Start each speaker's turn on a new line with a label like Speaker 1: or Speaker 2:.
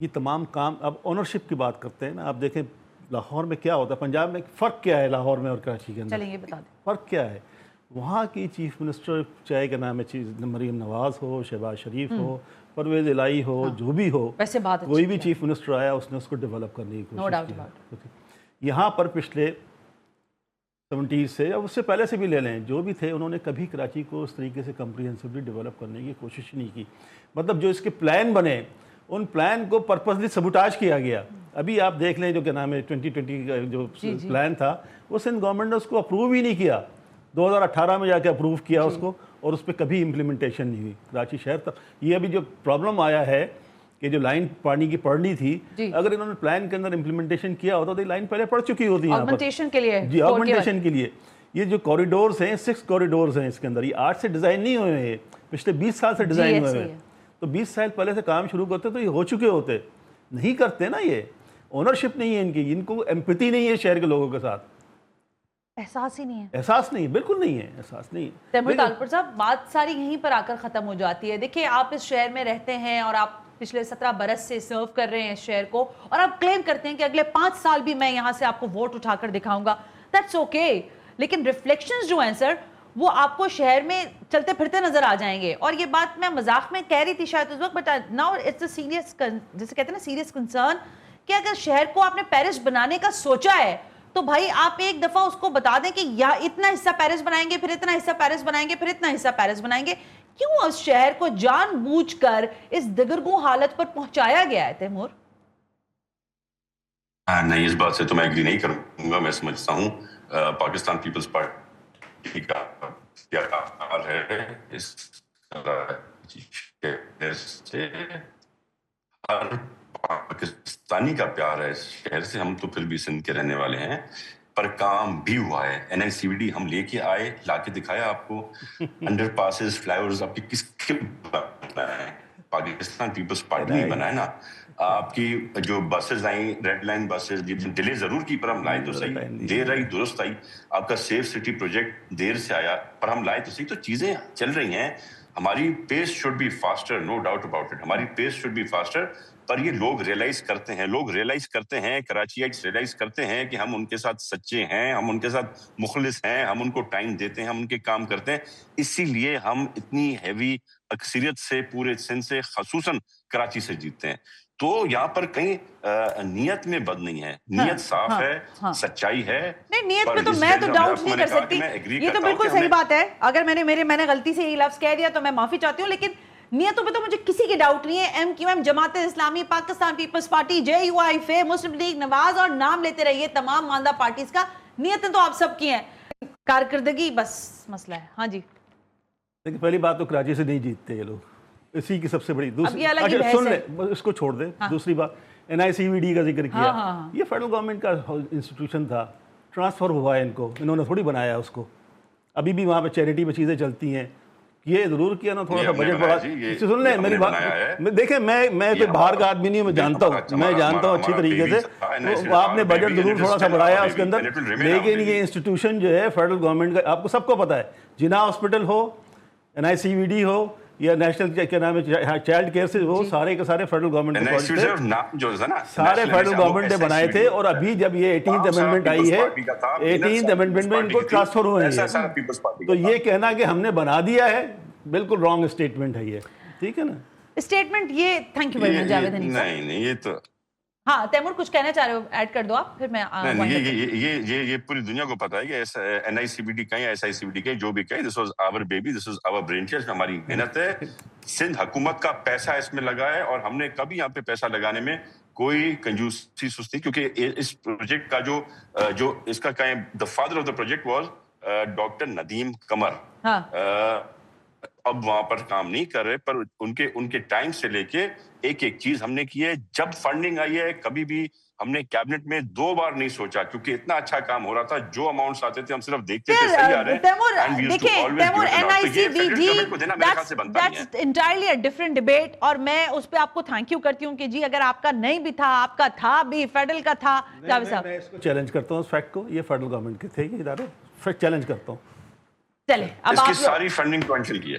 Speaker 1: یہ تمام کام اب اونرشپ کی بات کرتے ہیں نا. آپ دیکھیں لاہور میں کیا ہوتا ہے, پنجاب میں فرق کیا ہے لاہور میں اور کراچی کے اندر؟
Speaker 2: چلیں یہ بتا دیں
Speaker 1: فرق کیا ہے. وہاں کی چیف منسٹر چاہے کہ نام ہے مریم نواز ہو, شہباز شریف ہو, پرویز الہی ہو, جو بھی ہو,
Speaker 2: ویسے بات
Speaker 1: کوئی بھی چیف منسٹر آیا اس نے اس کو ڈیولپ کرنے کی کوشش کی. یہاں پر پچھلے 70s سے یا اس سے پہلے سے بھی لے لیں, جو بھی تھے انہوں نے کبھی کراچی کو اس طریقے سے کمپریہنسولی ڈیولپ کرنے کی کوشش نہیں کی. مطلب جو اس کے پلان بنے ان پلان کو پرپسلی سبوٹاج کیا گیا. ابھی آپ دیکھ لیں جو کہ نام ہے 2020 کا جو پلان تھا وہ سندھ گورنمنٹ نے اس کو اپروو ہی نہیں کیا. 2018 میں جا کے اپروو کیا اس کو, اور اس پہ کبھی امپلیمنٹیشن نہیں ہوئی کراچی شہر تک. یہ ابھی جو پرابلم آیا ہے کہ جو لائن پانی کی پڑنی تھی, اگر انہوں نے پلان کے اندر امپلیمنٹیشن کیا ہوتا تو لائن پہلے پڑ چکی ہوتی ہے
Speaker 2: آگمنٹیشن کے لیے.
Speaker 1: جی, آگمنٹیشن کے لیے. یہ جو کوریڈورز ہیں 6 کوریڈورز ہیں اس کے اندر, یہ آج سے ڈیزائن نہیں ہوئے ہیں, پچھلے 20 سال سے ڈیزائن ہوئے ہیں. تو 20 سال پہلے سے کام شروع کرتے تو یہ ہو چکے ہوتے. نہیں کرتے نا, یہ اونرشپ نہیں ہے ان کی, ان کو ایمپیتھی نہیں ہے شہر کے لوگوں کے ساتھ,
Speaker 2: احساس ہی نہیں ہے.
Speaker 1: احساس نہیں, بالکل نہیں ہے, احساس نہیں ہے.
Speaker 2: تیمور طالپور صاحب بات ساری یہیں پر آ کر ختم ہو جاتی ہے. دیکھیں آپ اس شہر میں رہتے ہیں اور آپ پچھلے 17 برس سے سرو کر رہے ہیں اس شہر کو, اور آپ کلیم کرتے ہیں کہ اگلے 5 سال بھی میں یہاں سے آپ کو ووٹ اٹھا کر دکھاؤں گا. دیٹس اوکے, لیکن ریفلیکشنز جو ہیں سر وہ آپ کو شہر میں چلتے پھرتے نظر آ جائیں گے. اور یہ بات میں مذاق میں کہہ رہی تھی شاید اس وقت, but now it's a serious, جسے کہتے ہیں نا سیریس کنسرن, کہ اگر شہر کو آپ نے پیرس بنانے کا سوچا ہے تو بھائی آپ ایک دفعہ اس کو بتا دیں کہ یا اتنا حصہ پیرس بنائیں گے, پھر اتنا حصہ پیرس بنائیں گے, پھر اتنا حصہ پیرس بنائیں گے. کیوں اس شہر کو جان بوجھ کر اس دگرگوں حالت پر پہنچایا گیا ہے تیمور؟
Speaker 3: نہیں, اس بات سے تو میں ایگری نہیں کروں گا. میں سمجھتا ہوں پاکستان پیپلز پارٹی کا کیا حال ہے اس سے, ہر پاکستانی کا پیار ہے اس شہر سے. ہم تو پھر بھی سندھ کے رہنے والے ہیں, پر کام بھی ہوا ہے. NICVD ہم لے کے آئے, لا کے دکھایا آپ کو. انڈر پاسز, فلائی اوورز آپ کی کس کے بنائے ہیں؟ پاکستان پیپلز پارٹی نہیں بنائے نا. آپ کی جو بسز آئیں, ریڈ لائن بسز, ڈیلے ضرور کی پر ہم لائے تو صحیح. دیر آئی درست آئی. آپ کا سیف سٹی پروجیکٹ دیر سے آیا پر ہم لائے تو صحیح. تو چیزیں چل رہی ہیں. ہماری pace should be faster, no doubt about it. ہماری پیس شوڈ بی فاسٹر. پر یہ لوگ ریئلائز کرتے ہیں, کراچیائٹس ریئلائز کرتے ہیں کہ ہم ان کے ساتھ سچے ہیں, ہم ان کے ساتھ مخلص ہیں, ہم ان کو ٹائم دیتے ہیں, ہم ان کے کام کرتے ہیں. اسی لیے ہم اتنی ہیوی اکثریت سے پورے سندھ سے, خصوصاً کراچی سے جیتتے ہیں. تو یہاں پر کہیں نیت میں بد نہیں ہے, نیت صاف ہے, سچائی ہے.
Speaker 2: نہیں, نیت میں تو میں تو ڈاؤٹ نہیں کر سکتی, یہ تو بالکل صحیح بات ہے. اگر میں نے غلطی سے یہ لفظ کہہ دیا تو میں معافی چاہتی ہوں, لیکن نیتوں پہ تو مجھے کسی کی ڈاؤٹ نہیں ہے. MQM, Jamaat Islami, Pakistan Peoples party, JUI, مسلم لیگ, نواز, اور نام لیتے رہیے تمام ماندہ پارٹیز کا, نیتیں تو آپ سب کی ہیں, کارکردگی بس مسئلہ ہے. ہاں جی,
Speaker 1: لیکن پہلی بات تو کراچی سے نہیں جیتتے یہ لوگ, اسی کی سب سے بڑی. دوسری سن لیں, اس کو چھوڑ دیں. دوسری بات, NICVD کا ذکر کیا, یہ فیڈرل گورنمنٹ کا انسٹیٹیوشن تھا, ٹرانسفر ہوا ہے ان کو, انہوں نے تھوڑی بنایا اس کو. ابھی بھی وہاں پہ چیریٹی میں چیزیں چلتی ہیں. یہ ضرور کیا نا تھوڑا سا بجٹ بڑھا. سن لیں میری بات, دیکھیں میں تو باہر کا آدمی نہیں ہوں, میں جانتا ہوں اچھی طریقے سے. آپ نے بجٹ ضرور تھوڑا سا بڑھایا اس کے اندر, لیکن یہ انسٹیٹیوشن جو ہے فیڈرل گورنمنٹ کا, آپ کو سب کو پتا ہے, جناح ہاسپٹل ہو, NICVD ہو, یا نیشنل کیا نام ہے چائلڈ کیئر سے, وہ سارے کے سارے فیڈرل گورنمنٹ کے سارے فیڈرل گورنمنٹ نے بنائے تھے. اور ابھی جب یہ 18th امینڈمنٹ آئی ہے, 18th امینڈمنٹ میں ان کو ٹرانسفر ہوئے ہیں. تو یہ کہنا کہ ہم نے بنا دیا ہے, بالکل رانگ اسٹیٹمنٹ ہے یہ, ٹھیک ہے نا
Speaker 2: اسٹیٹمنٹ یہ. Thank you very much Javed Hanif.
Speaker 3: نہیں, یہ تو
Speaker 2: ہاں تیمور کچھ کہنا چاہ رہے ہو, ایڈ کر دو آپ, پھر میں.
Speaker 3: یہ پوری دنیا کو پتا ہے کہ NICVD کہیں, SICVD کہیں, جو بھی کہیں, this was our baby, this was our brain child, ہماری محنت ہے. سندھ حکومت کا پیسہ اس میں لگا ہے, اور ہم نے کبھی یہاں پہ پیسہ لگانے میں کوئی کنجوسی سستی, کیونکہ اس پروجیکٹ کا جو اس کا کہیں the father of the project was doctor Nadeem Qamar. اب وہاں پر کام نہیں کر رہے, پر ان کے ٹائم سے لے کے ایک چیز ہم نے کی ہے. جب فنڈنگ آئی ہے کبھی بھی ہم نے کیبنٹ میں 2 بار نہیں سوچا, کیونکہ اتنا اچھا کام ہو رہا تھا, جو اماؤنٹس آتے تھے ہم صرف دیکھتے تھے صحیح آ رہے ہیں.
Speaker 2: Taimur, NICVD that's entirely a different debate, اور میں اس پہ آپ کو تھینک یو کرتی ہوں کہ جی اگر آپ کا نہیں بھی تھا, آپ کا تھا بھی, فیڈرل کا تھا. جاوید صاحب,
Speaker 1: میں اس کو چیلنج کرتا ہوں اس فیکٹ کو, یہ فیڈرل گورنمنٹ کے تھے یہ ادارے, فیکٹ چیلنج کرتا ہوں.
Speaker 2: چلے اب
Speaker 3: اس کی ساری فنڈنگ کینسل کی ہے.